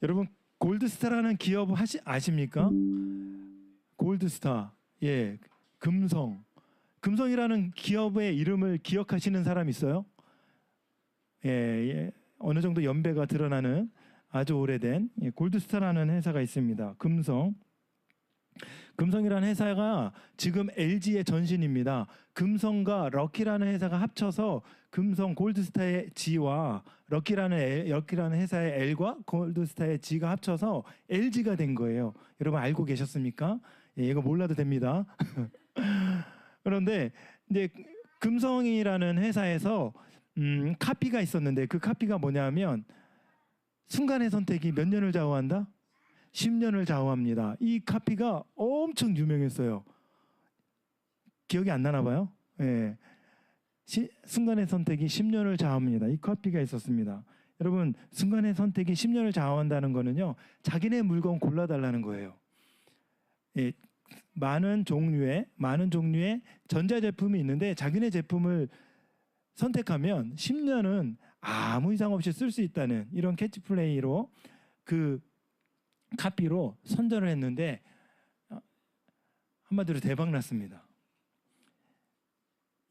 여러분 골드스타라는 기업 아십니까? 골드스타. 예. 금성이라는 기업의 이름을 기억하시는 사람 있어요? 예, 예. 어느 정도 연배가 드러나는 아주 오래된 골드스타라는 회사가 있습니다. 금성이라는 회사가 지금 LG의 전신입니다. 금성과 럭키라는 회사가 합쳐서 금성 골드스타의 G와 럭키라는 회사의 L과 골드스타의 G가 합쳐서 LG가 된 거예요. 여러분 알고 계셨습니까? 예, 이거 몰라도 됩니다. 그런데 이제 금성이라는 회사에서 카피가 있었는데 그 카피가 뭐냐면 순간의 선택이 몇 년을 좌우한다? 10년을 좌우합니다. 이 카피가 엄청 유명했어요. 기억이 안 나나 봐요. 예. 순간의 선택이 10년을 좌우합니다. 이 카피가 있었습니다. 여러분 순간의 선택이 10년을 좌우한다는 거는요. 자기네 물건 골라달라는 거예요. 예. 많은 종류의 전자제품이 있는데 자기네 제품을 선택하면 10년은 아무 이상 없이 쓸 수 있다는 이런 캐치플레이로 그 카피로 선전을 했는데 한마디로 대박 났습니다.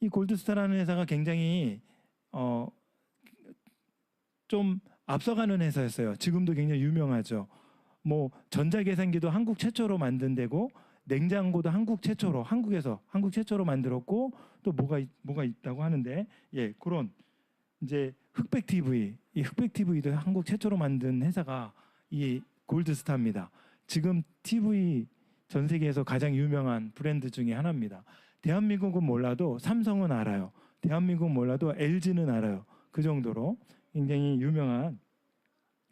이 골드스타라는 회사가 굉장히 좀 앞서가는 회사였어요. 지금도 굉장히 유명하죠. 뭐 전자계산기도 한국 최초로 만든 데고 냉장고도 한국 최초로 만들었고 또 뭐가 있다고 하는데 예 그런 이제 흑백 TV 이 흑백 TV도 한국 최초로 만든 회사가 이 골드스타입니다. 지금 TV 전 세계에서 가장 유명한 브랜드 중에 하나입니다. 대한민국은 몰라도 삼성은 알아요. 대한민국은 몰라도 LG는 알아요. 그 정도로 굉장히 유명한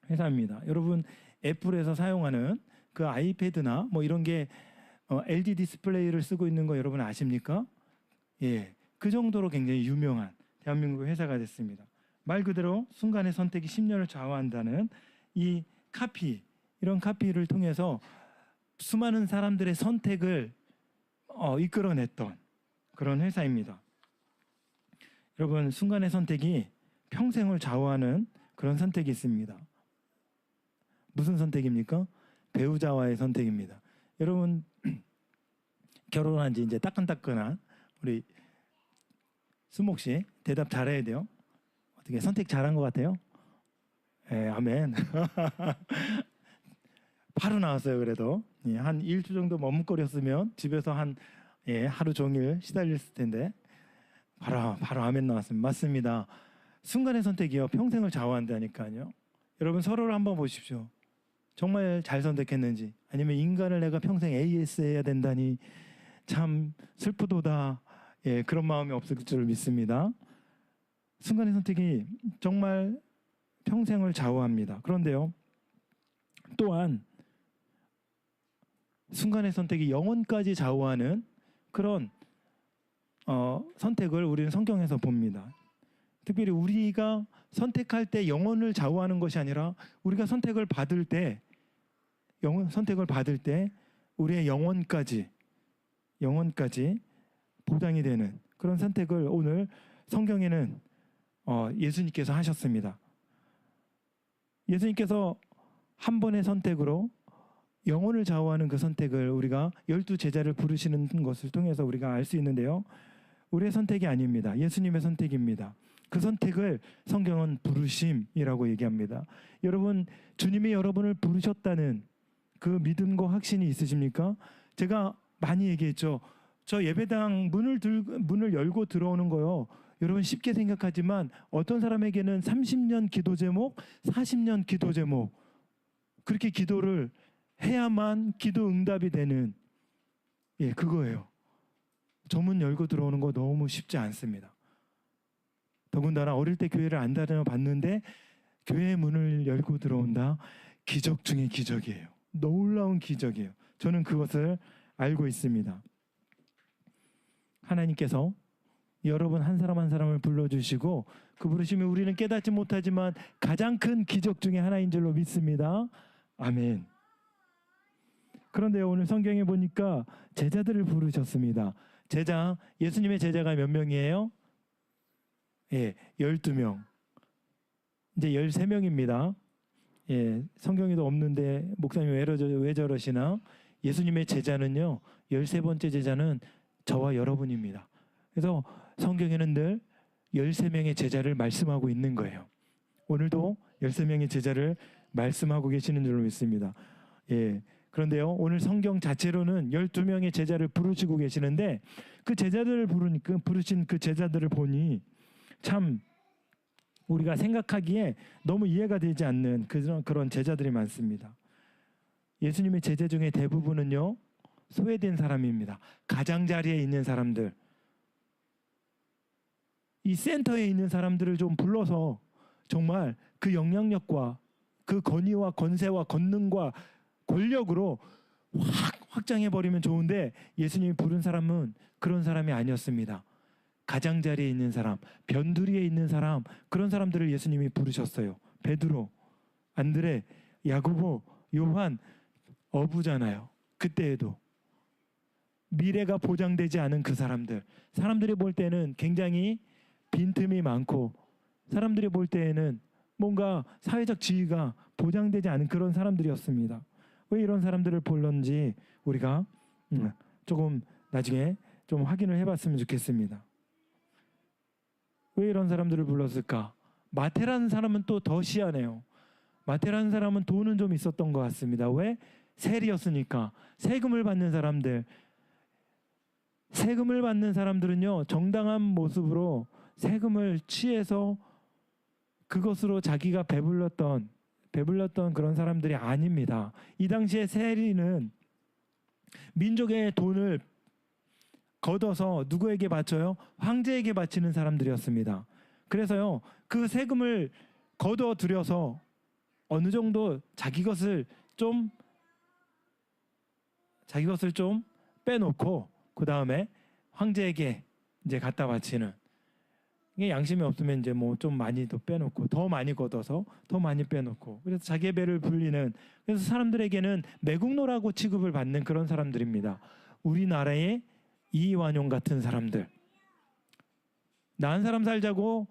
회사입니다. 여러분 애플에서 사용하는 그 아이패드나 뭐 이런 게 LG 디스플레이를 쓰고 있는 거 여러분 아십니까? 예, 그 정도로 굉장히 유명한 대한민국 회사가 됐습니다. 말 그대로 순간의 선택이 10년을 좌우한다는 이 이런 카피를 통해서 수많은 사람들의 선택을 이끌어냈던 그런 회사입니다. 여러분 순간의 선택이 평생을 좌우하는 그런 선택이 있습니다. 무슨 선택입니까? 배우자와의 선택입니다. 여러분 결혼한 지 이제 따끈따끈한 우리 수목 씨 대답 잘해야 돼요. 어떻게 선택 잘한 것 같아요? 예, 아멘. 바로 나왔어요. 그래도 한 일주 정도 머뭇거렸으면 집에서 하루 종일 시달렸을 텐데 바로 아멘 나왔습니다. 맞습니다. 순간의 선택이요 평생을 좌우한다니까요. 여러분 서로를 한번 보십시오. 정말 잘 선택했는지 아니면 인간을 내가 평생 AS 해야 된다니 참 슬프도다. 예, 그런 마음이 없을 줄 믿습니다. 순간의 선택이 정말 평생을 좌우합니다. 그런데요 또한 순간의 선택이 영혼까지 좌우하는 그런 선택을 우리는 성경에서 봅니다. 특별히 우리가 선택할 때 영혼을 좌우하는 것이 아니라 우리가 선택을 받을 때 우리의 영혼까지 보장이 되는 그런 선택을 오늘 성경에는 예수님께서 하셨습니다. 예수님께서 한 번의 선택으로 영혼을 좌우하는 그 선택을 우리가 12제자를 부르시는 것을 통해서 우리가 알 수 있는데요. 우리의 선택이 아닙니다. 예수님의 선택입니다. 그 선택을 성경은 부르심이라고 얘기합니다. 여러분 주님이 여러분을 부르셨다는 그 믿음과 확신이 있으십니까? 제가 많이 얘기했죠. 저 예배당 문을 열고 들어오는 거요. 여러분 쉽게 생각하지만 어떤 사람에게는 30년 기도 제목, 40년 기도 제목 그렇게 기도를 해야만 기도 응답이 되는 그거예요. 저 문 열고 들어오는 거 너무 쉽지 않습니다. 더군다나 어릴 때 교회를 안 다녀봤는데 교회 문을 열고 들어온다. 기적 중의 기적이에요. 놀라운 기적이에요. 저는 그것을 알고 있습니다. 하나님께서 여러분 한 사람 한 사람을 불러주시고 그 부르심이 우리는 깨닫지 못하지만 가장 큰 기적 중에 하나인 줄로 믿습니다. 아멘. 그런데 오늘 성경에 보니까 제자들을 부르셨습니다. 예수님의 제자가 몇 명이에요? 예, 12명. 이제 13명입니다. 성경에도 없는데 목사님 왜 저러시나? 예수님의 제자는요, 13번째 제자는 저와 여러분입니다. 그래서 성경에는 늘 13명의 제자를 말씀하고 있는 거예요. 오늘도 13명의 제자를 말씀하고 계시는 줄로 믿습니다. 그런데요, 오늘 성경 자체로는 12명의 제자를 부르시고 계시는데 그 제자들을 부르신 그 제자들을 보니 참 우리가 생각하기에 너무 이해가 되지 않는 그런 제자들이 많습니다. 예수님의 제자 중에 대부분은요, 소외된 사람입니다. 가장자리에 있는 사람들, 이 센터에 있는 사람들을 좀 불러서 정말 그 영향력과 그 권위와 권세와 권능과 권력으로 확장해버리면 좋은데 예수님이 부른 사람은 그런 사람이 아니었습니다. 가장자리에 있는 사람, 변두리에 있는 사람, 그런 사람들을 예수님이 부르셨어요. 베드로, 안드레, 야고보, 요한, 어부잖아요. 그때에도 미래가 보장되지 않은 그 사람들이 볼 때는 굉장히 빈틈이 많고 사람들이 볼 때에는 뭔가 사회적 지위가 보장되지 않은 그런 사람들이었습니다. 왜 이런 사람들을 불렀는지 우리가 조금 나중에 좀 확인을 해봤으면 좋겠습니다. 왜 이런 사람들을 불렀을까? 마태라는 사람은 또 더 희한해요. 마태라는 사람은 돈은 좀 있었던 것 같습니다. 왜? 세리였으니까. 세금을 받는 사람들은요, 정당한 모습으로 세금을 취해서 그것으로 자기가 배불렀던 그런 사람들이 아닙니다. 이 당시에 세리는 민족의 돈을 걷어서 누구에게 바쳐요? 황제에게 바치는 사람들이었습니다. 그래서요, 그 세금을 걷어 들여서 어느 정도 자기 것을 좀 빼놓고 그 다음에 황제에게 이제 갖다 바치는, 이게 양심이 없으면 이제 뭐 좀 많이 더 빼놓고 더 많이 걷어서 더 많이 빼놓고, 그래서 자기의 배를 불리는, 그래서 사람들에게는 매국노라고 취급을 받는 그런 사람들입니다. 우리나라의 이완용 같은 사람들, 나은 사람 살자고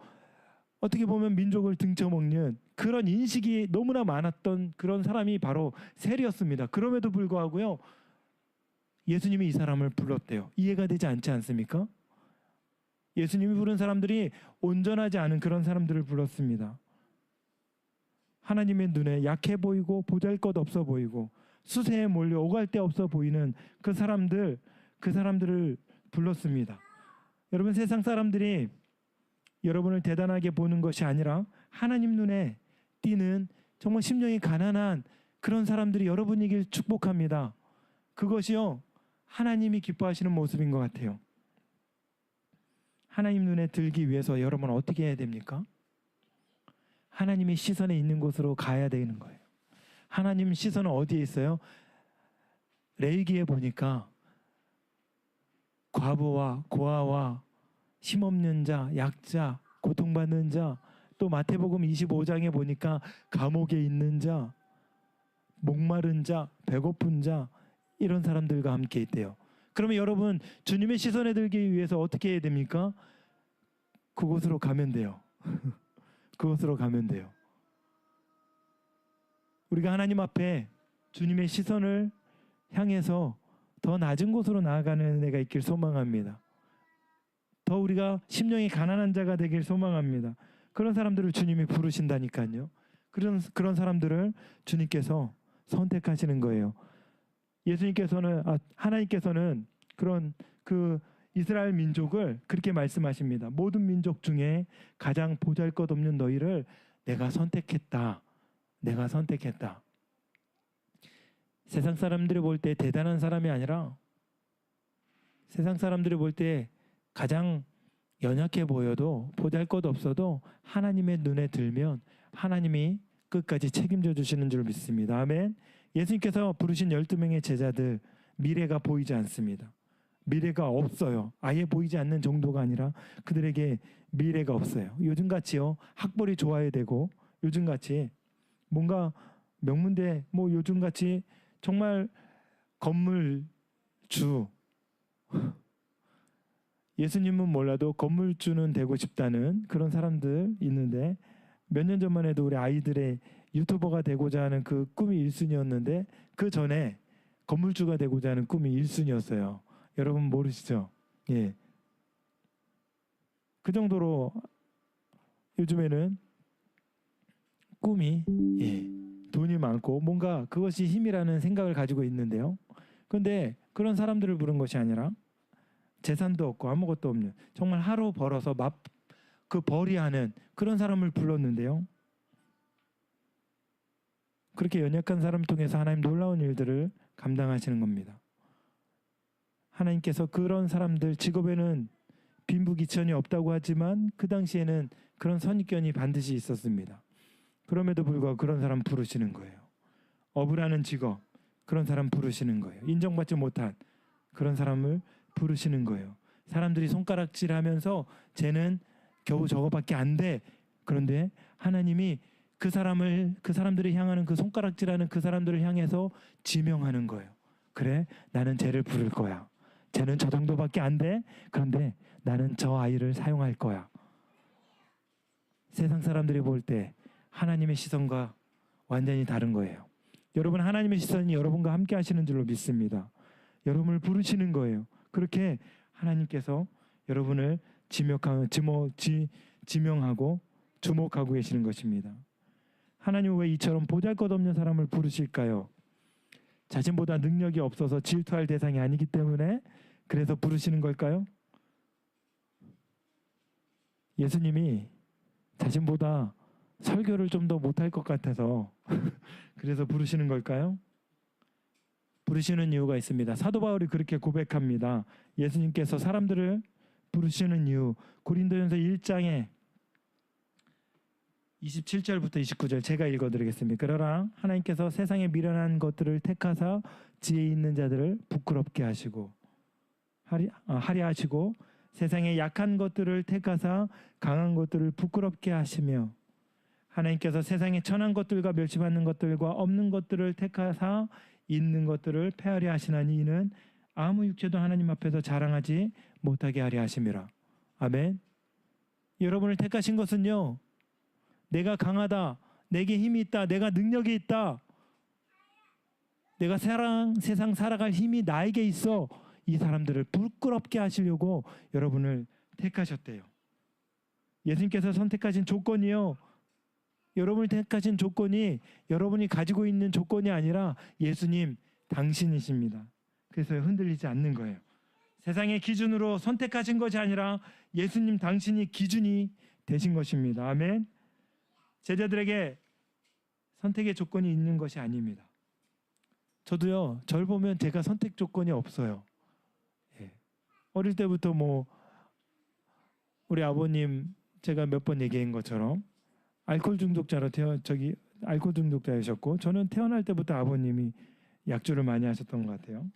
어떻게 보면 민족을 등쳐먹는 그런 인식이 너무나 많았던 그런 사람이 바로 세리였습니다. 그럼에도 불구하고요, 예수님이 이 사람을 불렀대요. 이해가 되지 않지 않습니까? 예수님이 부른 사람들이 온전하지 않은 그런 사람들을 불렀습니다. 하나님의 눈에 약해 보이고 보잘것없어 보이고 수세에 몰려 오갈 데 없어 보이는 그 사람들을 불렀습니다. 여러분, 세상 사람들이 여러분을 대단하게 보는 것이 아니라 하나님 눈에 띄는 정말 심령이 가난한 그런 사람들이 여러분이길 축복합니다. 그것이요, 하나님이 기뻐하시는 모습인 것 같아요. 하나님 눈에 들기 위해서 여러분은 어떻게 해야 됩니까? 하나님의 시선에 있는 곳으로 가야 되는 거예요. 하나님 시선은 어디에 있어요? 레위기에 보니까 과부와 고아와 힘없는 자, 약자, 고통받는 자, 또 마태복음 25장에 보니까 감옥에 있는 자, 목마른 자, 배고픈 자, 이런 사람들과 함께 있대요. 그러면 여러분, 주님의 시선에 들기 위해서 어떻게 해야 됩니까? 그곳으로 가면 돼요. 그곳으로 가면 돼요. 우리가 하나님 앞에 주님의 시선을 향해서 더 낮은 곳으로 나아가는 은혜가 있길 소망합니다. 더 우리가 심령이 가난한 자가 되길 소망합니다. 그런 사람들을 주님이 부르신다니까요. 그런 사람들을 주님께서 선택하시는 거예요. 하나님께서는 그런 그 이스라엘 민족을 그렇게 말씀하십니다. 모든 민족 중에 가장 보잘것없는 너희를 내가 선택했다. 내가 선택했다. 세상 사람들이 볼 때 대단한 사람이 아니라, 세상 사람들이 볼 때 가장 연약해 보여도 보잘것없어도 하나님의 눈에 들면 하나님이 끝까지 책임져 주시는 줄 믿습니다. 아멘. 예수님께서 부르신 12명의 제자들, 미래가 보이지 않습니다. 미래가 없어요. 아예 보이지 않는 정도가 아니라 그들에게 미래가 없어요. 요즘같이요, 학벌이 좋아야 되고, 요즘같이 뭔가 명문대, 뭐 요즘같이 정말 건물주, 예수님은 몰라도 건물주는 되고 싶다는 그런 사람들 있는데, 몇 년 전만 해도 우리 아이들의 유튜버가 되고자 하는 그 꿈이 1순위였는데 그 전에 건물주가 되고자 하는 꿈이 1순위였어요. 여러분 모르시죠? 예. 그 정도로 요즘에는 꿈이 돈이 많고 뭔가 그것이 힘이라는 생각을 가지고 있는데요. 그런데 그런 사람들을 부른 것이 아니라 재산도 없고 아무것도 없는 정말 하루 벌어서 그 벌이하는 그런 사람을 불렀는데요. 그렇게 연약한 사람을 통해서 하나님 놀라운 일들을 감당하시는 겁니다. 하나님께서 그런 사람들 직업에는 빈부귀천이 없다고 하지만 그 당시에는 그런 선입견이 반드시 있었습니다. 그럼에도 불구하고 그런 사람 부르시는 거예요. 어부라는 직업 그런 사람 부르시는 거예요. 인정받지 못한 그런 사람을 부르시는 거예요. 사람들이 손가락질하면서 쟤는 겨우 저거밖에 안 돼. 그런데 하나님이 그 사람들이 향하는 그 손가락질하는 그 사람들을 향해서 지명하는 거예요. 그래, 나는 쟤를 부를 거야. 쟤는 저 정도밖에 안 돼. 그런데 나는 저 아이를 사용할 거야. 세상 사람들이 볼 때 하나님의 시선과 완전히 다른 거예요. 여러분 하나님의 시선이 여러분과 함께 하시는 줄로 믿습니다. 여러분을 부르시는 거예요. 그렇게 하나님께서 여러분을 지명하고 주목하고 계시는 것입니다. 하나님은 왜 이처럼 보잘것없는 사람을 부르실까요? 자신보다 능력이 없어서 질투할 대상이 아니기 때문에 그래서 부르시는 걸까요? 예수님이 자신보다 설교를 좀 더 못할 것 같아서 그래서 부르시는 걸까요? 부르시는 이유가 있습니다. 사도 바울이 그렇게 고백합니다. 예수님께서 사람들을 부르시는 이유 고린도전서 1장에 27절부터 29절 제가 읽어드리겠습니다. 그러나 하나님께서 세상에 미련한 것들을 택하사 지혜 있는 자들을 부끄럽게 하시고 하려 하시고 세상에 약한 것들을 택하사 강한 것들을 부끄럽게 하시며 하나님께서 세상에 천한 것들과 멸시받는 것들과 없는 것들을 택하사 있는 것들을 폐하려 하시나니 이는 아무 육체도 하나님 앞에서 자랑하지 못하게 하려 하심이라. 아멘. 여러분을 택하신 것은요, 내가 강하다, 내게 힘이 있다, 내가 능력이 있다, 내가 세상 살아갈 힘이 나에게 있어, 이 사람들을 부끄럽게 하시려고 여러분을 택하셨대요. 예수님께서 선택하신 조건이요, 여러분을 택하신 조건이 여러분이 가지고 있는 조건이 아니라 예수님 당신이십니다. 그래서 흔들리지 않는 거예요. 세상의 기준으로 선택하신 것이 아니라 예수님 당신이 기준이 되신 것입니다. 아멘. 제자들에게 선택의 조건이 있는 것이 아닙니다. 저도요, 절 보면 제가 선택 조건이 없어요. 어릴 때부터 우리 아버님 제가 몇 번 얘기한 것처럼 알코올 중독자이셨고 저는 태어날 때부터 아버님이 약주를 많이 하셨던 것 같아요.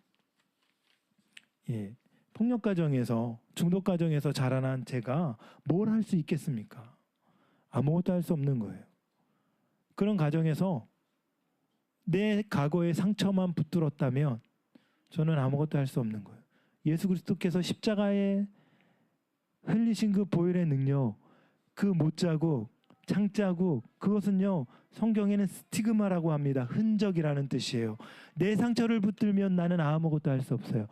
폭력 가정에서 중독 가정에서 자라난 제가 뭘 할 수 있겠습니까? 아무것도 할 수 없는 거예요. 그런 가정에서 내 과거의 상처만 붙들었다면 저는 아무것도 할 수 없는 거예요. 예수 그리스도께서 십자가에 흘리신 그 보혈의 능력, 그 못자국, 창자국, 그것은요 성경에는 스티그마라고 합니다. 흔적이라는 뜻이에요. 내 상처를 붙들면 나는 아무것도 할 수 없어요.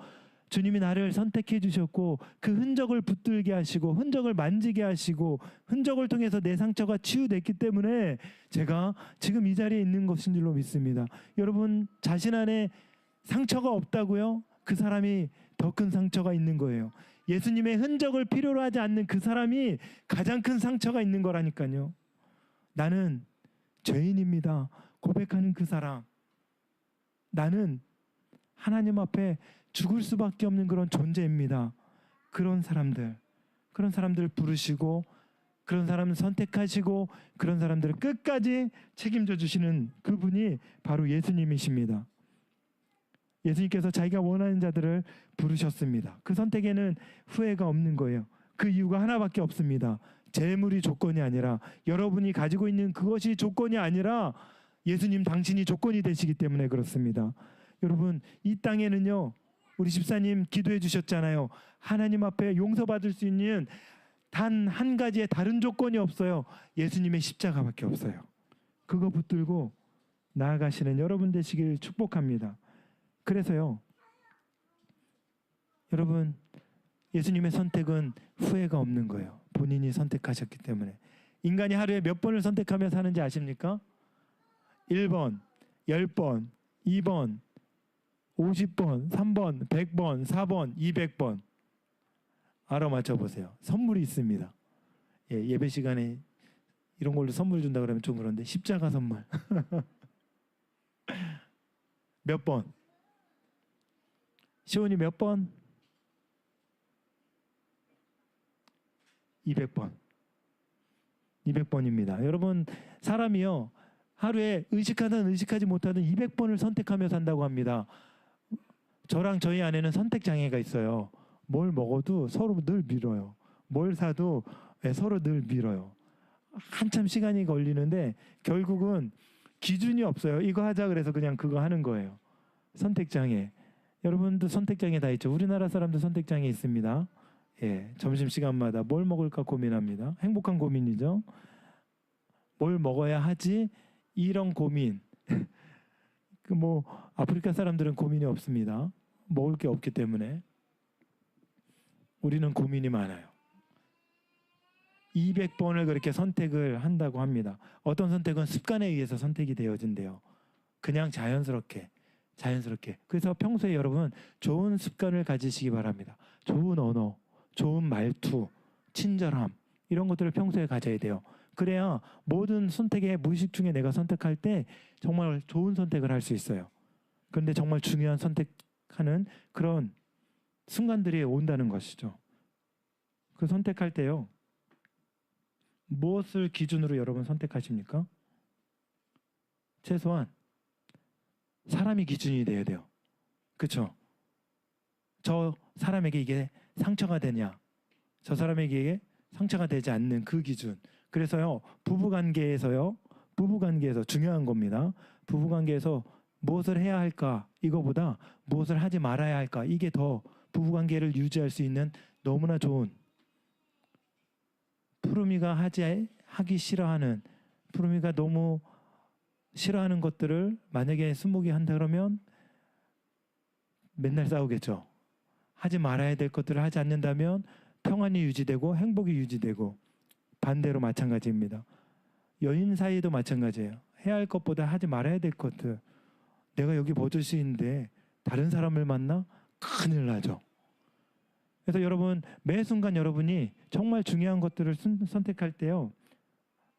주님이 나를 선택해 주셨고 그 흔적을 붙들게 하시고 흔적을 만지게 하시고 흔적을 통해서 내 상처가 치유됐기 때문에 제가 지금 이 자리에 있는 것인 줄로 믿습니다. 여러분 자신 안에 상처가 없다고요? 그 사람이 더 큰 상처가 있는 거예요. 예수님의 흔적을 필요로 하지 않는 그 사람이 가장 큰 상처가 있는 거라니까요. 나는 죄인입니다. 고백하는 그 사람. 나는 하나님 앞에 죽을 수밖에 없는 그런 존재입니다. 그런 사람들 부르시고 그런 사람을 선택하시고 그런 사람들을 끝까지 책임져 주시는 그분이 바로 예수님이십니다. 예수님께서 자기가 원하는 자들을 부르셨습니다. 그 선택에는 후회가 없는 거예요. 그 이유가 하나밖에 없습니다. 재물이 조건이 아니라 여러분이 가지고 있는 그것이 조건이 아니라 예수님 당신이 조건이 되시기 때문에 그렇습니다. 여러분 이 땅에는요 우리 집사님 기도해 주셨잖아요. 하나님 앞에 용서받을 수 있는 단 한 가지의 다른 조건이 없어요. 예수님의 십자가밖에 없어요. 그거 붙들고 나아가시는 여러분 되시길 축복합니다. 그래서요, 여러분, 예수님의 선택은 후회가 없는 거예요. 본인이 선택하셨기 때문에. 인간이 하루에 몇 번을 선택하며 사는지 아십니까? 1번, 10번, 2번, 50번, 3번, 100번, 4번, 200번. 알아맞혀 보세요. 선물이 있습니다. 예배 시간에 이런 걸로 선물 준다 그러면 좀 그런데 십자가 선물. 몇 번? 시온이 몇 번? 200번. 200번입니다. 여러분, 사람이요, 하루에 의식하든 의식하지 못하든 200번을 선택하며 산다고 합니다. 저랑 저희 아내는 선택 장애가 있어요. 뭘 먹어도 서로 늘 미뤄요. 뭘 사도 서로 늘 미뤄요. 한참 시간이 걸리는데 결국은 기준이 없어요. 이거 하자 그래서 그냥 그거 하는 거예요. 선택 장애. 여러분도 선택 장애 다 있죠. 우리나라 사람도 선택 장애 있습니다. 점심 시간마다 뭘 먹을까 고민합니다. 행복한 고민이죠. 뭘 먹어야 하지? 이런 고민. 아프리카 사람들은 고민이 없습니다. 먹을 게 없기 때문에. 우리는 고민이 많아요. 200번을 그렇게 선택을 한다고 합니다. 어떤 선택은 습관에 의해서 선택이 되어진대요. 그냥 자연스럽게. 그래서 평소에 여러분 좋은 습관을 가지시기 바랍니다. 좋은 언어, 좋은 말투, 친절함 이런 것들을 평소에 가져야 돼요. 그래야 모든 선택에 무의식 중에 내가 선택할 때 정말 좋은 선택을 할 수 있어요. 그런데 정말 중요한 선택하는 그런 순간들이 온다는 것이죠. 그 선택할 때요. 무엇을 기준으로 여러분 선택하십니까? 최소한 사람이 기준이 돼야 돼요. 그렇죠? 저 사람에게 이게 상처가 되냐? 저 사람에게 상처가 되지 않는 그 기준. 그래서요. 부부관계에서 중요한 겁니다. 부부관계에서 무엇을 해야 할까? 이거보다 무엇을 하지 말아야 할까? 이게 더 부부관계를 유지할 수 있는 너무나 좋은 푸르미가 하기 싫어하는 푸르미가 너무 싫어하는 것들을 만약에 순목이 한다 그러면 맨날 싸우겠죠. 하지 말아야 될 것들을 하지 않는다면 평안이 유지되고 행복이 유지되고 반대로 마찬가지입니다. 연인 사이도 마찬가지예요. 해야 할 것보다 하지 말아야 될 것들. 내가 여기 버젓이인데 다른 사람을 만나? 큰일 나죠. 그래서 여러분 매 순간 여러분이 정말 중요한 것들을 선택할 때요.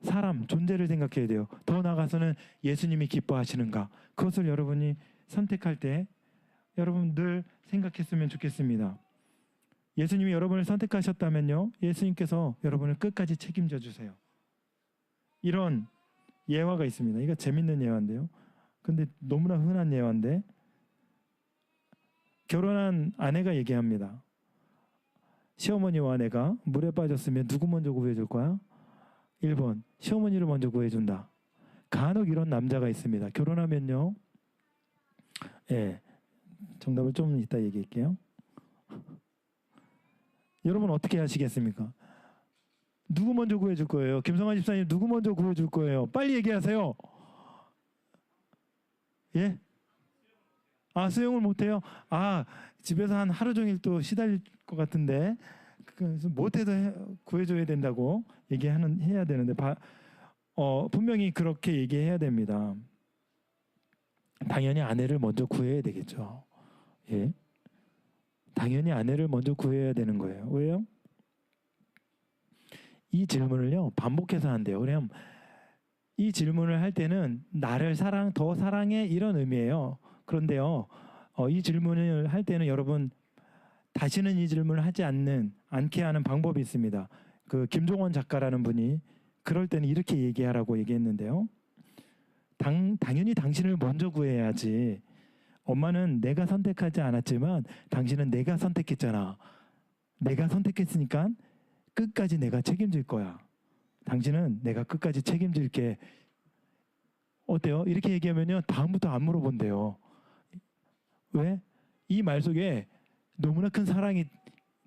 사람, 존재를 생각해야 돼요. 더 나아가서는 예수님이 기뻐하시는가. 그것을 여러분이 선택할 때 여러분 늘 생각했으면 좋겠습니다. 예수님이 여러분을 선택하셨다면요. 예수님께서 여러분을 끝까지 책임져 주세요. 이런 예화가 있습니다. 이거 재밌는 예화인데요. 근데 너무나 흔한 예화인데 결혼한 아내가 얘기합니다. 시어머니와 아내가 물에 빠졌으면 누구 먼저 구해줄 거야? 1번 시어머니를 먼저 구해준다. 간혹 이런 남자가 있습니다. 결혼하면요. 정답을 좀 이따 얘기할게요. 여러분 어떻게 하시겠습니까? 누구 먼저 구해줄 거예요? 김성환 집사님 누구 먼저 구해줄 거예요? 빨리 얘기하세요. 예? 수영을 못해요? 집에서 한 하루 종일 또 시달릴 것 같은데 그래서 못해도 구해줘야 된다고 해야 되는데 분명히 그렇게 얘기해야 됩니다. 당연히 아내를 먼저 구해야 되겠죠. 예? 당연히 아내를 먼저 구해야 되는 거예요. 왜요? 이 질문을요 반복해서 한대요. 그냥 이 질문을 할 때는 나를 더 사랑해 이런 의미예요. 그런데요, 이 질문을 할 때는 여러분 다시는 이 질문을 하지 않게 하는 방법이 있습니다. 그 김종원 작가라는 분이 그럴 때는 이렇게 얘기하라고 얘기했는데요. 당연히 당신을 먼저 구해야지. 엄마는 내가 선택하지 않았지만 당신은 내가 선택했잖아. 내가 선택했으니까 끝까지 내가 책임질 거야. 당신은 내가 끝까지 책임질게. 어때요? 이렇게 얘기하면요 다음부터 안 물어본대요. 왜? 이 말 속에 너무나 큰 사랑이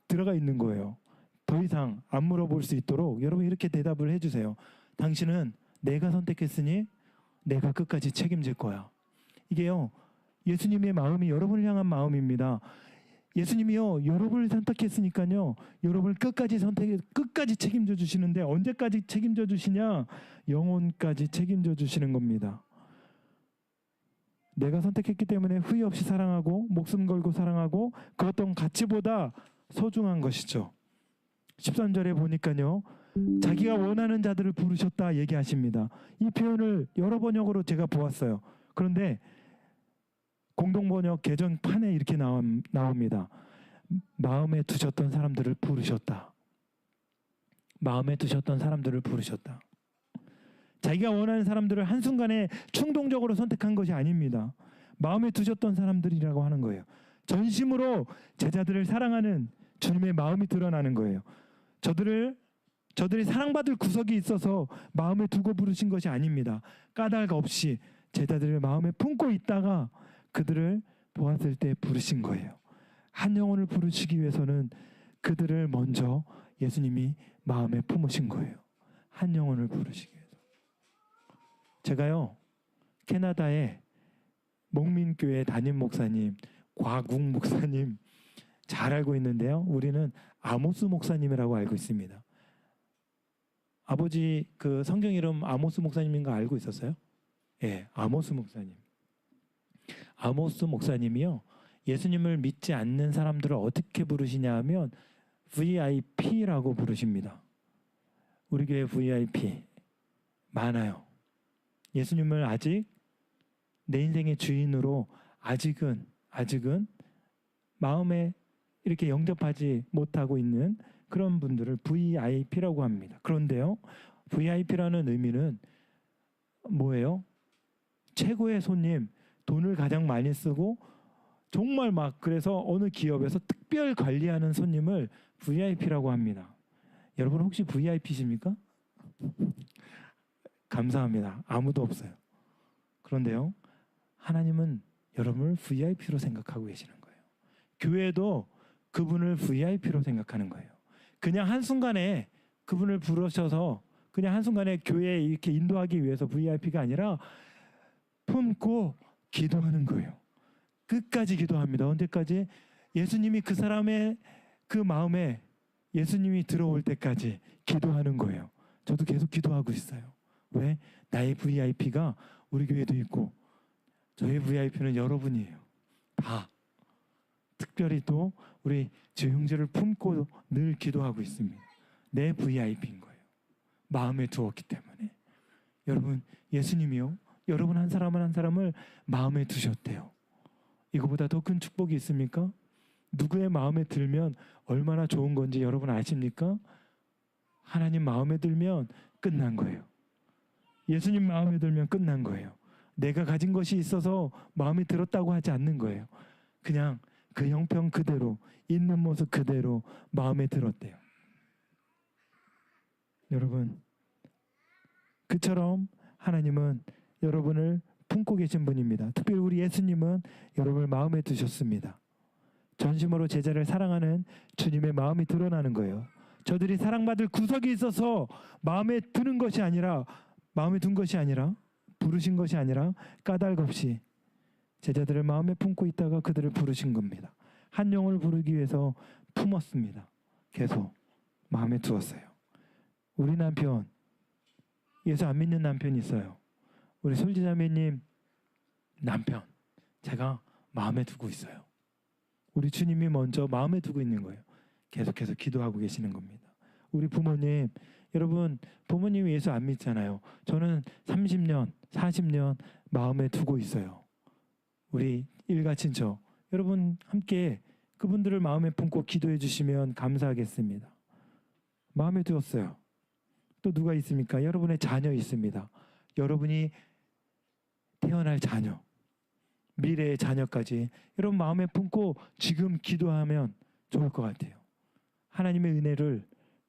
들어가 있는 거예요. 더 이상 안 물어볼 수 있도록 여러분 이렇게 대답을 해주세요. 당신은 내가 선택했으니 내가 끝까지 책임질 거야. 이게요, 예수님의 마음이 여러분을 향한 마음입니다. 예수님이요, 여러분을 선택했으니까요, 여러분을 끝까지 책임져 주시는데, 언제까지 책임져 주시냐? 영혼까지 책임져 주시는 겁니다. 내가 선택했기 때문에 후회 없이 사랑하고 목숨 걸고 사랑하고 그 어떤 가치보다 소중한 것이죠. 13절에 보니까요, 자기가 원하는 자들을 부르셨다 얘기하십니다. 이 표현을 여러 번역으로 제가 보았어요. 그런데 공동번역 개정판에 이렇게 나옵니다. 마음에 두셨던 사람들을 부르셨다. 마음에 두셨던 사람들을 부르셨다. 자기가 원하는 사람들을 한순간에 충동적으로 선택한 것이 아닙니다. 마음에 두셨던 사람들이라고 하는 거예요. 전심으로 제자들을 사랑하는 주님의 마음이 드러나는 거예요. 저들이 사랑받을 구석이 있어서 마음에 두고 부르신 것이 아닙니다. 까닭 없이 제자들을 마음에 품고 있다가 그들을 보았을 때 부르신 거예요. 한 영혼을 부르시기 위해서는 그들을 먼저 예수님이 마음에 품으신 거예요. 한 영혼을 부르시기 위해서. 제가요, 캐나다의 목민교회 담임 목사님, 과국 목사님 잘 알고 있는데요. 우리는 아모스 목사님이라고 알고 있습니다. 아버지 그 성경 이름 아모스 목사님인 거 알고 있었어요? 예, 아모스 목사님. 아모스 목사님이요, 예수님을 믿지 않는 사람들을 어떻게 부르시냐 하면 VIP라고 부르십니다. 우리 교회 VIP 많아요. 예수님을 아직 내 인생의 주인으로 아직은 마음에 이렇게 영접하지 못하고 있는 그런 분들을 VIP라고 합니다. 그런데요, VIP라는 의미는 뭐예요? 최고의 손님, 돈을 가장 많이 쓰고 정말 막 그래서 어느 기업에서 특별 관리하는 손님을 VIP라고 합니다. 여러분 혹시 VIP십니까? 감사합니다. 아무도 없어요. 그런데요, 하나님은 여러분을 VIP로 생각하고 계시는 거예요. 교회도 그분을 VIP로 생각하는 거예요. 그냥 한순간에 그분을 부르셔서 그냥 한순간에 교회에 이렇게 인도하기 위해서 VIP가 아니라 품고 기도하는 거예요. 끝까지 기도합니다. 언제까지? 예수님이 그 사람의 그 마음에 예수님이 들어올 때까지 기도하는 거예요. 저도 계속 기도하고 있어요. 왜? 나의 VIP가 우리 교회도 있고 저희 VIP는 여러분이에요. 다. 특별히 또 우리 주 형제를 품고 늘 기도하고 있습니다. 내 VIP인 거예요. 마음에 두었기 때문에. 여러분, 예수님이요, 여러분 한 사람을 한 사람을 마음에 두셨대요. 이거보다 더 큰 축복이 있습니까? 누구의 마음에 들면 얼마나 좋은 건지 여러분 아십니까? 하나님 마음에 들면 끝난 거예요. 예수님 마음에 들면 끝난 거예요. 내가 가진 것이 있어서 마음에 들었다고 하지 않는 거예요. 그냥 그 형편 그대로, 있는 모습 그대로 마음에 들었대요. 여러분, 그처럼 하나님은 여러분을 품고 계신 분입니다. 특별히 우리 예수님은 여러분을 마음에 두셨습니다. 전심으로 제자를 사랑하는 주님의 마음이 드러나는 거예요. 저들이 사랑받을 구석이 있어서 마음에 둔 것이 아니라 부르신 것이 아니라 까닭 없이 제자들을 마음에 품고 있다가 그들을 부르신 겁니다. 한 영혼을 부르기 위해서 품었습니다. 계속 마음에 두었어요. 우리 남편, 예수 안 믿는 남편이 있어요. 우리 솔지자매님 남편, 제가 마음에 두고 있어요. 우리 주님이 먼저 마음에 두고 있는 거예요. 계속해서 기도하고 계시는 겁니다. 우리 부모님, 여러분 부모님이 예수 안 믿잖아요. 저는 30년, 40년 마음에 두고 있어요. 우리 일가 친척, 여러분 함께 그분들을 마음에 품고 기도해 주시면 감사하겠습니다. 마음에 두었어요. 또 누가 있습니까? 여러분의 자녀 있습니다. 여러분이 태어날 자녀, 미래의 자녀까지 여러분 마음에 품고 지금 기도하면 좋을 것 같아요. 하나님의 은혜를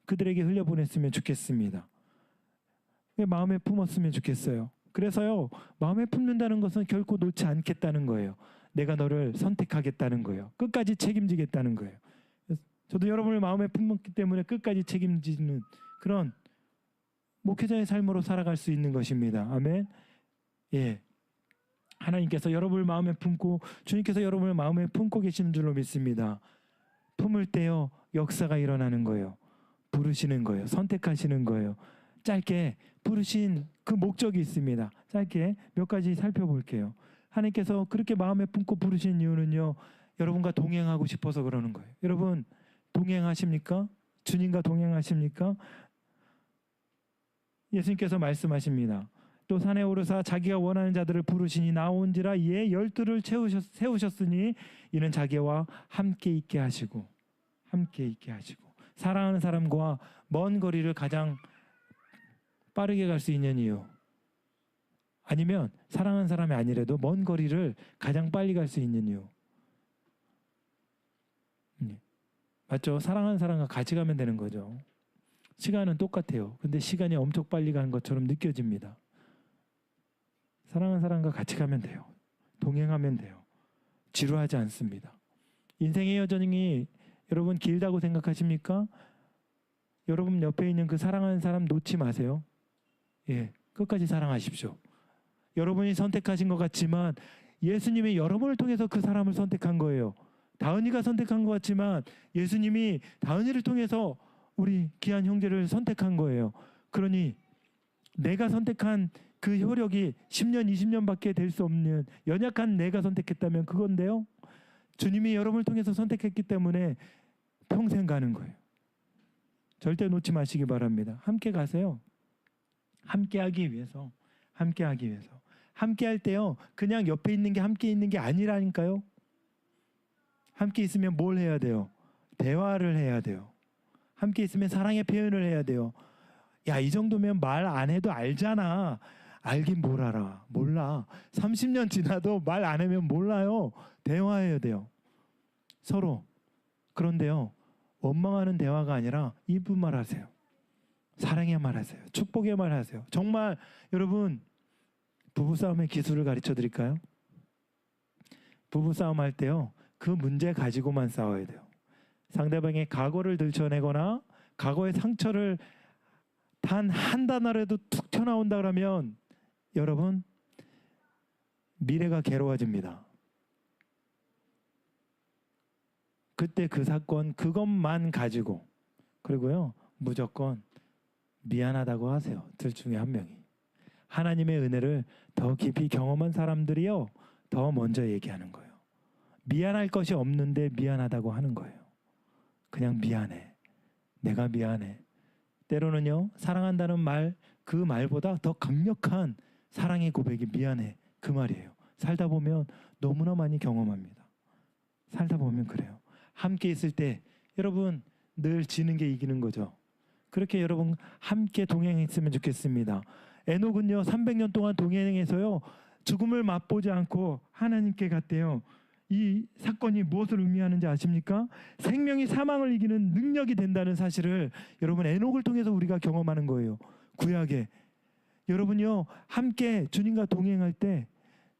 그들에게 흘려보냈으면 좋겠습니다. 마음에 품었으면 좋겠어요. 그래서요, 마음에 품는다는 것은 결코 놓지 않겠다는 거예요. 내가 너를 선택하겠다는 거예요. 끝까지 책임지겠다는 거예요. 저도 여러분을 마음에 품었기 때문에 끝까지 책임지는 그런 목회자의 삶으로 살아갈 수 있는 것입니다. 아멘. 예, 하나님께서 여러분을 마음에 품고 주님께서 여러분을 마음에 품고 계시는 줄로 믿습니다. 품을 때요 역사가 일어나는 거예요. 부르시는 거예요. 선택하시는 거예요. 짧게 부르신 그 목적이 있습니다. 짧게 몇 가지 살펴볼게요. 하나님께서 그렇게 마음에 품고 부르신 이유는요, 여러분과 동행하고 싶어서 그러는 거예요. 여러분 동행하십니까? 주님과 동행하십니까? 예수님께서 말씀하십니다. 또 산에 오르사 자기가 원하는 자들을 부르시니 나온지라 이에 12를 세우셨으니 이는 자기와 함께 있게 하시고 사랑하는 사람과 먼 거리를 가장 빠르게 갈 수 있는 이유, 아니면 사랑하는 사람이 아니라도 먼 거리를 가장 빨리 갈 수 있는 이유. 맞죠? 사랑하는 사람과 같이 가면 되는 거죠. 시간은 똑같아요. 근데 시간이 엄청 빨리 가는 것처럼 느껴집니다. 사랑하는 사람과 같이 가면 돼요. 동행하면 돼요. 지루하지 않습니다. 인생의 여정이 여러분 길다고 생각하십니까? 여러분 옆에 있는 그 사랑하는 사람 놓지 마세요. 예, 끝까지 사랑하십시오. 여러분이 선택하신 것 같지만 예수님이 여러분을 통해서 그 사람을 선택한 거예요. 다은이가 선택한 것 같지만 예수님이 다은이를 통해서 우리 귀한 형제를 선택한 거예요. 그러니 내가 선택한 그 효력이 10년, 20년밖에 될 수 없는 연약한 내가 선택했다면 그건데요. 주님이 여러분을 통해서 선택했기 때문에 평생 가는 거예요. 절대 놓지 마시기 바랍니다. 함께 가세요. 함께 하기 위해서. 함께 할 때요. 그냥 옆에 있는 게 함께 있는 게 아니라니까요. 함께 있으면 뭘 해야 돼요? 대화를 해야 돼요. 함께 있으면 사랑의 표현을 해야 돼요. 야, 이 정도면 말 안 해도 알잖아. 알긴 뭘 알아. 몰라. 30년 지나도 말 안 하면 몰라요. 대화해야 돼요. 서로. 그런데요. 원망하는 대화가 아니라 이쁜 말 하세요. 사랑의 말 하세요. 축복의 말 하세요. 정말 여러분 부부싸움의 기술을 가르쳐 드릴까요? 부부싸움 할 때요. 그 문제 가지고만 싸워야 돼요. 상대방의 과거를 들춰내거나 과거의 상처를 단 한 단어라도 툭 튀어나온다 그러면 여러분 미래가 괴로워집니다. 그때 그 사건 그것만 가지고 그리고요 무조건 미안하다고 하세요. 둘 중에 한 명이. 하나님의 은혜를 더 깊이 경험한 사람들이요 더 먼저 얘기하는 거예요. 미안할 것이 없는데 미안하다고 하는 거예요. 그냥 미안해. 내가 미안해. 때로는요 사랑한다는 말 그 말보다 더 강력한 사랑의 고백이 미안해 그 말이에요. 살다 보면 너무나 많이 경험합니다. 살다 보면 그래요. 함께 있을 때 여러분 늘 지는 게 이기는 거죠. 그렇게 여러분 함께 동행했으면 좋겠습니다. 에녹은요 300년 동안 동행해서요 죽음을 맛보지 않고 하나님께 갔대요. 이 사건이 무엇을 의미하는지 아십니까? 생명이 사망을 이기는 능력이 된다는 사실을 여러분 에녹을 통해서 우리가 경험하는 거예요. 구약에 여러분요 함께 주님과 동행할 때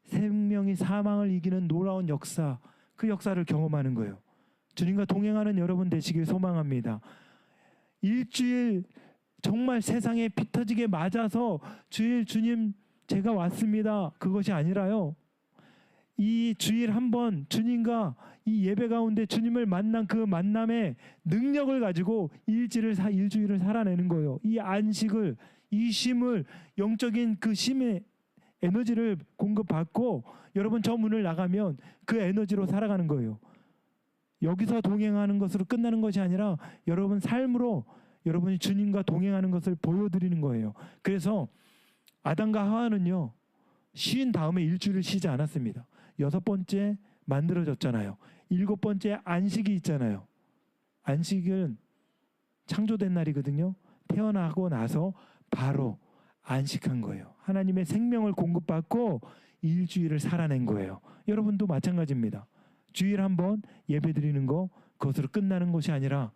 생명이 사망을 이기는 놀라운 역사, 그 역사를 경험하는 거예요. 주님과 동행하는 여러분 되시길 소망합니다. 일주일 정말 세상에 피 터지게 맞아서 주님 제가 왔습니다. 그것이 아니라요. 이 주일 한번 주님과 이 예배 가운데 주님을 만난 그 만남의 능력을 가지고 일주일을 살아내는 거예요. 이 안식을, 이 쉼을, 영적인 그 쉼의 에너지를 공급받고 여러분 저 문을 나가면 그 에너지로 살아가는 거예요. 여기서 동행하는 것으로 끝나는 것이 아니라 여러분 삶으로 여러분이 주님과 동행하는 것을 보여드리는 거예요. 그래서 아담과 하와는요 쉰 다음에 일주일을 쉬지 않았습니다. 6번째 만들어졌잖아요. 7번째 안식이 있잖아요. 안식은 창조된 날이거든요. 태어나고 나서 바로 안식한 거예요. 하나님의 생명을 공급받고 일주일을 살아낸 거예요. 여러분도 마찬가지입니다. 주일 한번 예배 드리는 거 그것으로 끝나는 것이 아니라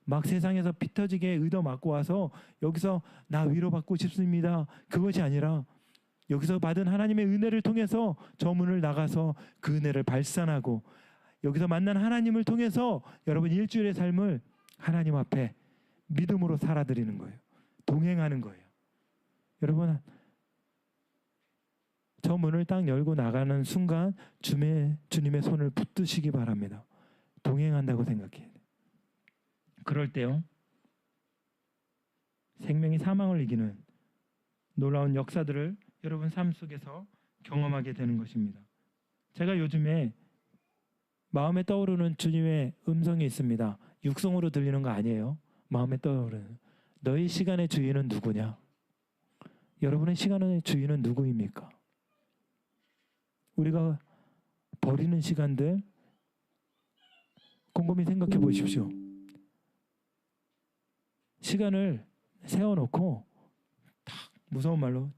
막 세상에서 피 터지게 의도 맞고 와서 여기서 나 위로받고 싶습니다. 그것이 아니라 여기서 받은 하나님의 은혜를 통해서 저 문을 나가서 그 은혜를 발산하고 여기서 만난 하나님을 통해서 여러분 일주일의 삶을 하나님 앞에 믿음으로 살아드리는 거예요. 동행하는 거예요. 여러분 저 문을 딱 열고 나가는 순간 주님의 손을 붙드시기 바랍니다. 동행한다고 생각해야 돼요. 그럴 때요, 생명이 사망을 이기는 놀라운 역사들을 여러분 삶 속에서 경험하게 되는 것입니다. 제가 요즘에 마음에 떠오르는 주님의 음성이 있습니다. 육성으로 들리는 거 아니에요. 마음에 떠오르는, 너희 시간의 주인은 누구냐? 여러분의 시간의 주인은 누구입니까? 우리가 버리는 시간들 곰곰이 생각해 보십시오. 시간을 세워놓고 딱 무서운 말로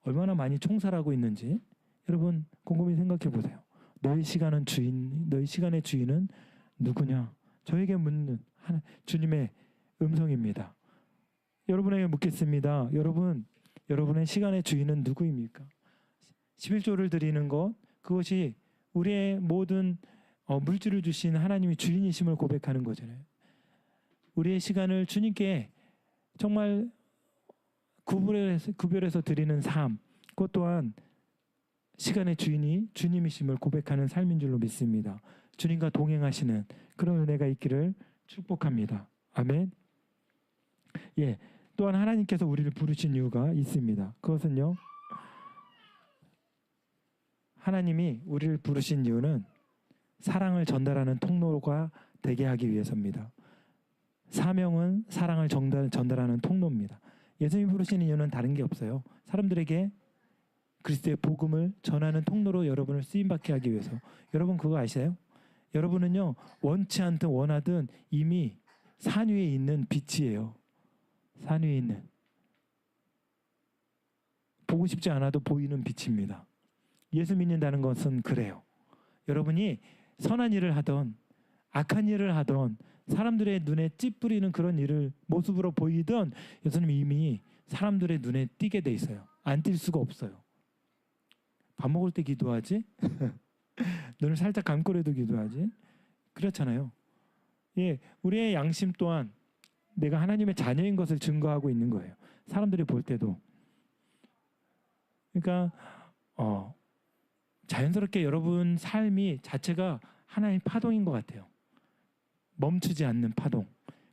얼마나 많이 총살하고 있는지 여러분 곰곰이 생각해 보세요. 너희 시간의 주인은 누구냐? 저에게 묻는 주님의 음성입니다. 여러분에게 묻겠습니다. 여러분의 시간의 주인은 누구입니까? 11조를 드리는 것, 그것이 우리의 모든 물질을 주신 하나님이 주인이심을 고백하는 거잖아요. 우리의 시간을 주님께 정말 구별해서 드리는 삶, 그것 또한 시간의 주인이 주님이심을 고백하는 삶인 줄로 믿습니다. 주님과 동행하시는 그런 은혜가 있기를 축복합니다. 아멘. 예, 또한 하나님께서 우리를 부르신 이유가 있습니다. 그것은요, 하나님이 우리를 부르신 이유는 사랑을 전달하는 통로가 되게 하기 위해서입니다. 사명은 사랑을 전달하는 통로입니다. 예수님이 부르신 이유는 다른 게 없어요. 사람들에게 그리스도의 복음을 전하는 통로로 여러분을 쓰임받게 하기 위해서. 여러분 그거 아세요? 여러분은요, 원치 않든 원하든 이미 산 위에 있는 빛이에요. 산 위에 있는, 보고 싶지 않아도 보이는 빛입니다. 예수 믿는다는 것은 그래요. 여러분이 선한 일을 하던 악한 일을 하던 사람들의 눈에 찌푸리는 그런 일을 모습으로 보이던 예수님 이미 사람들의 눈에 띄게 돼 있어요. 안 띌 수가 없어요. 밥 먹을 때 기도하지? 눈을 살짝 감고라도 기도하지? 그렇잖아요. 예, 우리의 양심 또한 내가 하나님의 자녀인 것을 증거하고 있는 거예요. 사람들이 볼 때도. 그러니까 자연스럽게 여러분 삶이 자체가 하나의 파동인 것 같아요. 멈추지 않는 파동.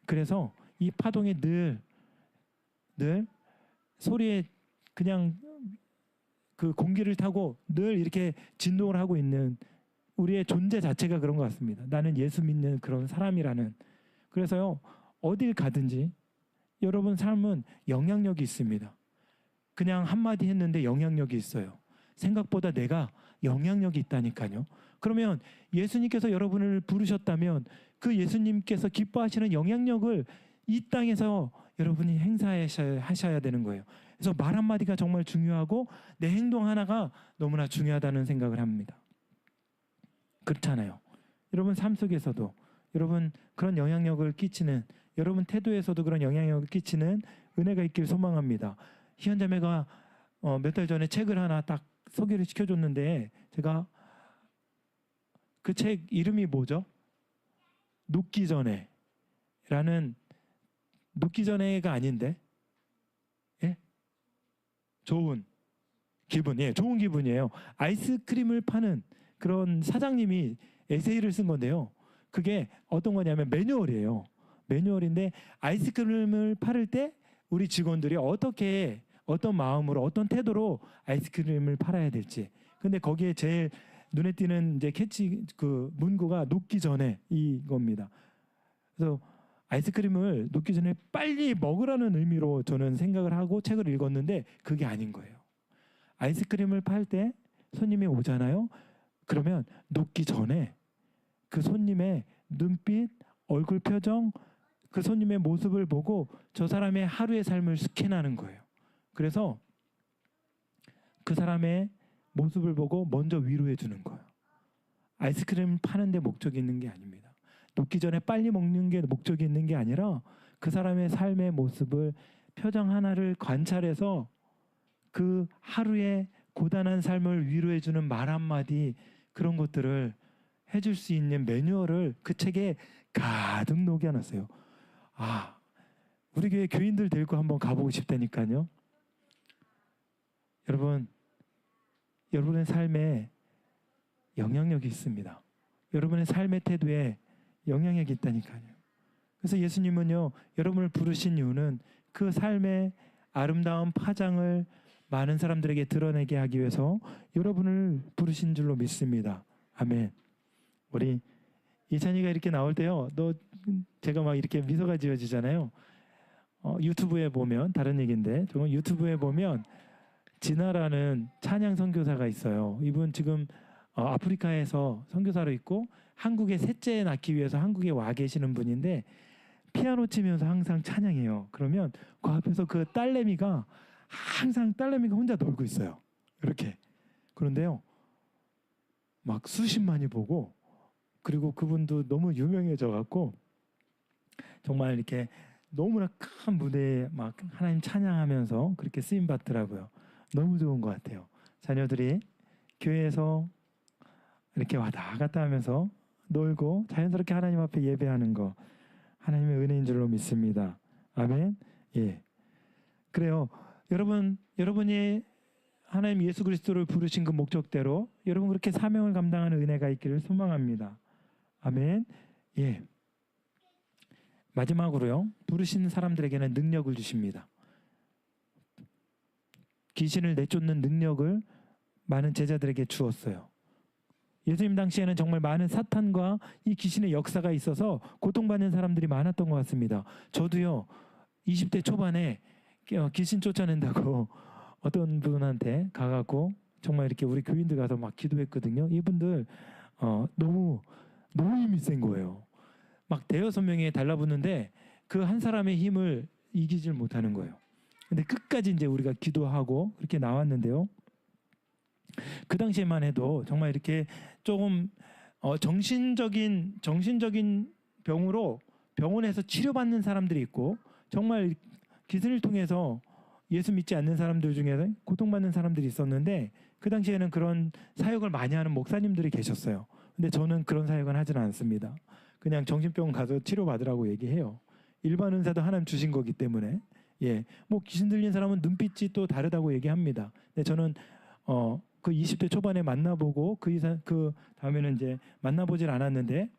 그래서 이 파동이 늘 소리에 그냥 그 공기를 타고 늘 이렇게 진동을 하고 있는 우리의 존재 자체가 그런 것 같습니다. 나는 예수 믿는 그런 사람이라는. 그래서요, 어딜 가든지 여러분 삶은 영향력이 있습니다. 그냥 한마디 했는데 영향력이 있어요. 생각보다 내가 영향력이 있다니까요. 그러면 예수님께서 여러분을 부르셨다면 그 예수님께서 기뻐하시는 영향력을 이 땅에서 여러분이 행사하셔야 되는 거예요. 그래서 말 한마디가 정말 중요하고 내 행동 하나가 너무나 중요하다는 생각을 합니다. 그렇잖아요. 여러분 삶 속에서도 여러분 그런 영향력을 끼치는, 여러분 태도에서도 그런 영향력을 끼치는 은혜가 있길 소망합니다. 희연자매가 몇 달 전에 책을 하나 딱 소개를 시켜줬는데 제가 그 책 이름이 뭐죠? 눕기 전에라는, 눕기 전에가 아닌데, 예? 좋은 기분, 예, 좋은 기분이에요. 아이스크림을 파는 그런 사장님이 에세이를 쓴 건데요. 그게 어떤 거냐면 매뉴얼이에요. 매뉴얼인데 아이스크림을 팔을 때 우리 직원들이 어떻게, 어떤 마음으로, 어떤 태도로 아이스크림을 팔아야 될지. 근데 거기에 제일 눈에 띄는 이제 그 문구가 녹기 전에 이겁니다. 그래서 아이스크림을 녹기 전에 빨리 먹으라는 의미로 저는 생각을 하고 책을 읽었는데 그게 아닌 거예요. 아이스크림을 팔 때 손님이 오잖아요. 그러면 녹기 전에 그 손님의 눈빛, 얼굴 표정, 그 손님의 모습을 보고 저 사람의 하루의 삶을 스캔하는 거예요. 그래서 그 사람의 모습을 보고 먼저 위로해 주는 거예요. 아이스크림 파는 데 목적이 있는 게 아닙니다. 녹기 전에 빨리 먹는 게 목적이 있는 게 아니라 그 사람의 삶의 모습을, 표정 하나를 관찰해서 그 하루의 고단한 삶을 위로해 주는 말 한마디, 그런 것들을 해줄 수 있는 매뉴얼을 그 책에 가득 녹여놨어요. 아, 우리 교회 교인들 데리고 한번 가보고 싶다니까요. 여러분, 여러분의 삶에 영향력이 있습니다. 여러분의 삶의 태도에 영향력이 있다니까요. 그래서 예수님은요, 여러분을 부르신 이유는 그 삶의 아름다운 파장을 많은 사람들에게 드러내게 하기 위해서 여러분을 부르신 줄로 믿습니다. 아멘. 우리 이찬이가 이렇게 나올 때요, 제가 막 이렇게 미소가 지어지잖아요. 유튜브에 보면, 다른 얘기인데 정말 유튜브에 보면 진아라는 찬양 선교사가 있어요. 이분 지금 아프리카에서 선교사로 있고 한국에 셋째 낳기 위해서 한국에 와 계시는 분인데, 피아노 치면서 항상 찬양해요. 그러면 그 앞에서 그 딸내미가 항상 혼자 놀고 있어요. 이렇게. 그런데요, 막 수십만이 보고, 그리고 그분도 너무 유명해져 갖고 정말 이렇게 너무나 큰 무대에 막 하나님 찬양하면서 그렇게 쓰임 받더라고요. 너무 좋은 것 같아요. 자녀들이 교회에서 이렇게 왔다 갔다 하면서 놀고 자연스럽게 하나님 앞에 예배하는 거, 하나님의 은혜인 줄로 믿습니다. 아멘. 예. 그래요. 여러분이 하나님 예수 그리스도를 부르신 그 목적대로 여러분 그렇게 사명을 감당하는 은혜가 있기를 소망합니다. 아멘. 예. 마지막으로요, 부르신 사람들에게는 능력을 주십니다. 귀신을 내쫓는 능력을 많은 제자들에게 주었어요. 예수님 당시에는 정말 많은 사탄과 이 귀신의 역사가 있어서 고통받는 사람들이 많았던 것 같습니다. 저도요, 20대 초반에 귀신 쫓아낸다고 어떤 분한테 가갖고 정말 이렇게 우리 교인들 가서 막 기도했거든요. 이분들 너무 힘이 센 거예요. 막 대여섯 명이 달라붙는데 그 한 사람의 힘을 이기질 못하는 거예요. 근데 끝까지 이제 우리가 기도하고 그렇게 나왔는데요. 그 당시에만 해도 정말 이렇게 조금 정신적인 병으로 병원에서 치료받는 사람들이 있고, 정말 기술을 통해서 예수 믿지 않는 사람들 중에 고통받는 사람들이 있었는데, 그 당시에는 그런 사역을 많이 하는 목사님들이 계셨어요. 근데 저는 그런 사역은 하지는 않습니다. 그냥 정신병원 가서 치료받으라고 얘기해요. 일반 은사도 하나님 주신 거기 때문에. 예, 뭐 귀신 들린 사람은 눈빛이 또 다르다고 얘기합니다. 근데 저는 그 20대 초반에 만나보고 그 다음에는 이제 만나보질 않았는데,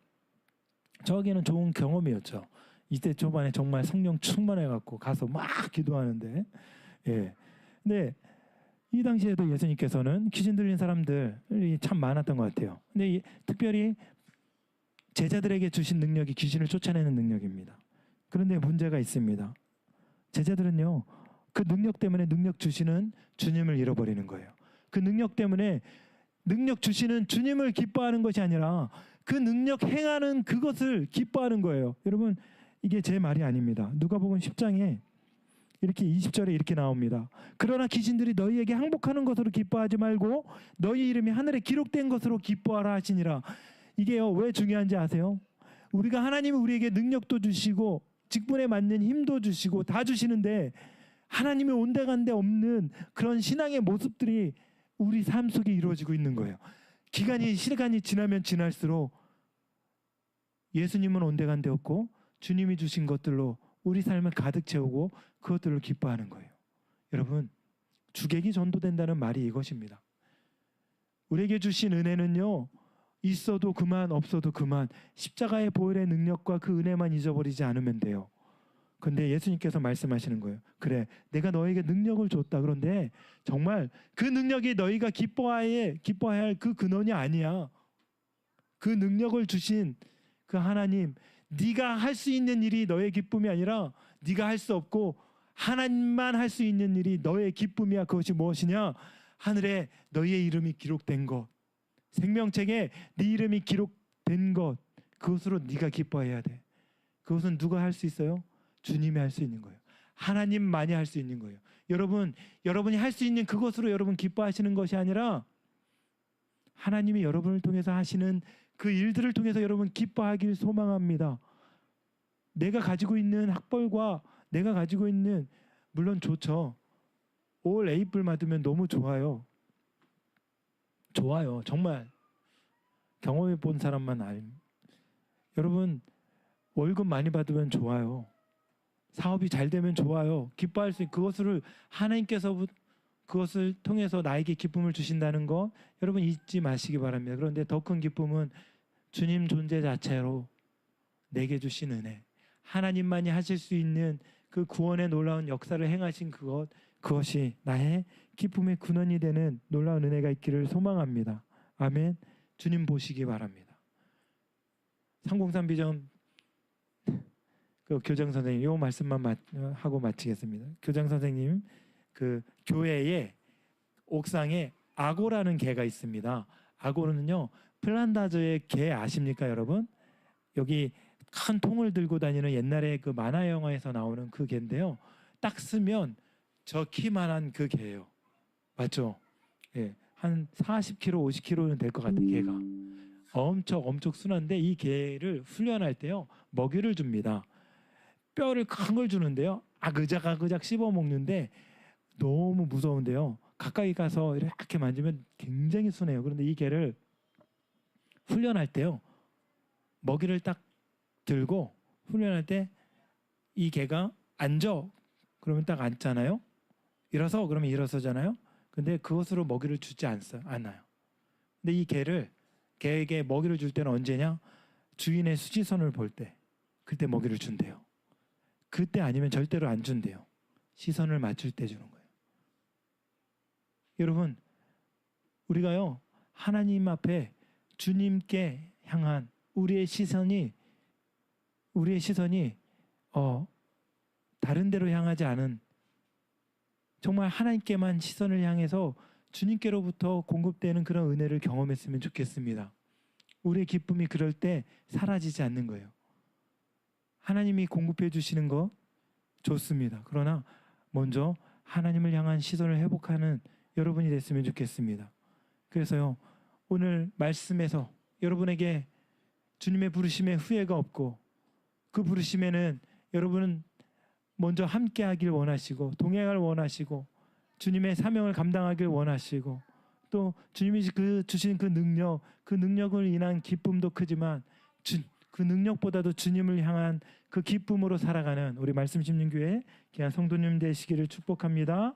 저에게는 좋은 경험이었죠. 20대 초반에 정말 성령 충만해갖고 가서 막 기도하는데, 예. 근데 이 당시에도 예수님께서는 귀신 들린 사람들이 참 많았던 것 같아요. 근데 특별히 제자들에게 주신 능력이 귀신을 쫓아내는 능력입니다. 그런데 문제가 있습니다. 제자들은요, 그 능력 때문에 능력 주시는 주님을 잃어버리는 거예요. 그 능력 때문에 능력 주시는 주님을 기뻐하는 것이 아니라 그 능력 행하는 그것을 기뻐하는 거예요. 여러분, 이게 제 말이 아닙니다. 누가복음 10장에 이렇게 20절에 이렇게 나옵니다. 그러나 귀신들이 너희에게 항복하는 것으로 기뻐하지 말고 너희 이름이 하늘에 기록된 것으로 기뻐하라 하시니라. 이게요, 왜 중요한지 아세요? 우리가 하나님이 우리에게 능력도 주시고 직분에 맞는 힘도 주시고 다 주시는데, 하나님이 온데간데 없는 그런 신앙의 모습들이 우리 삶 속에 이루어지고 있는 거예요. 시간이 지나면 지날수록 예수님은 온데간데 없고 주님이 주신 것들로 우리 삶을 가득 채우고 그것들을 기뻐하는 거예요. 여러분, 주객이 전도된다는 말이 이것입니다. 우리에게 주신 은혜는요, 있어도 그만 없어도 그만, 십자가의 보혈의 능력과 그 은혜만 잊어버리지 않으면 돼요. 근데 예수님께서 말씀하시는 거예요. 그래, 내가 너에게 능력을 줬다. 그런데 정말 그 능력이 너희가 기뻐해야 할 그 근원이 아니야. 그 능력을 주신 그 하나님, 네가 할 수 있는 일이 너의 기쁨이 아니라 네가 할 수 없고 하나님만 할 수 있는 일이 너의 기쁨이야. 그것이 무엇이냐? 하늘에 너희의 이름이 기록된 것, 생명책에 네 이름이 기록된 것, 그것으로 네가 기뻐해야 돼. 그것은 누가 할 수 있어요? 주님이 할 수 있는 거예요. 하나님만이 할 수 있는 거예요. 여러분이 할 수 있는 그것으로 여러분 기뻐하시는 것이 아니라 하나님이 여러분을 통해서 하시는 그 일들을 통해서 여러분 기뻐하길 소망합니다. 내가 가지고 있는 학벌과 내가 가지고 있는, 물론 좋죠. 올 A뿔 맞으면 너무 좋아요. 정말 경험해 본 사람만 여러분, 월급 많이 받으면 좋아요. 사업이 잘 되면 좋아요. 기뻐할 수 있는 그것을 하나님께서 그것을 통해서 나에게 기쁨을 주신다는 것 여러분 잊지 마시기 바랍니다. 그런데 더 큰 기쁨은 주님 존재 자체로 내게 주신 은혜, 하나님만이 하실 수 있는 그 구원의 놀라운 역사를 행하신 그것이 나의 기쁨의 근원이 되는 놀라운 은혜가 있기를 소망합니다. 아멘. 주님 보시기 바랍니다. 303 비전 그 교장 선생님 이 말씀만 하고 마치겠습니다. 교장 선생님 그 교회에 옥상에 아고라는 개가 있습니다. 아고르는요 플란다즈의 개 아십니까 여러분? 여기 큰 통을 들고 다니는 옛날에 그 만화 영화에서 나오는 그 개인데요. 딱 쓰면 저 키만한 그 개예요. 맞죠? 예, 한 40kg, 50kg는 될 것 같아요. 개가 엄청 순한데 이 개를 훈련할 때요 먹이를 줍니다. 뼈를 큰 걸 주는데요. 아그작 씹어 먹는데 너무 무서운데요. 가까이 가서 이렇게 만지면 굉장히 순해요. 그런데 이 개를 훈련할 때요. 먹이를 딱 들고 훈련할 때 이 개가 앉아 그러면 딱 앉잖아요. 일어서 그러면 일어서잖아요. 근데 그것으로 먹이를 주지 않아요. 근데 이 개에게 먹이를 줄 때는 언제냐? 주인의 수지선을 볼 때 그때 먹이를 준대요. 그때 아니면 절대로 안 준대요. 시선을 맞출 때 주는 거예요. 여러분 우리가요 하나님 앞에 주님께 향한 우리의 시선이 다른 데로 향하지 않은 정말 하나님께만 시선을 향해서 주님께로부터 공급되는 그런 은혜를 경험했으면 좋겠습니다. 우리의 기쁨이 그럴 때 사라지지 않는 거예요. 하나님이 공급해 주시는 거 좋습니다. 그러나 먼저 하나님을 향한 시선을 회복하는 여러분이 됐으면 좋겠습니다. 그래서요 오늘 말씀에서 여러분에게 주님의 부르심에 후회가 없고 그 부르심에는 여러분은 먼저 함께 하길 원하시고 동행을 원하시고 주님의 사명을 감당하길 원하시고 또 주님이 주신 그 능력을 인한 기쁨도 크지만 그 능력보다도 주님을 향한 그 기쁨으로 살아가는 우리 말씀 심는 교회 귀한 성도님 되시기를 축복합니다.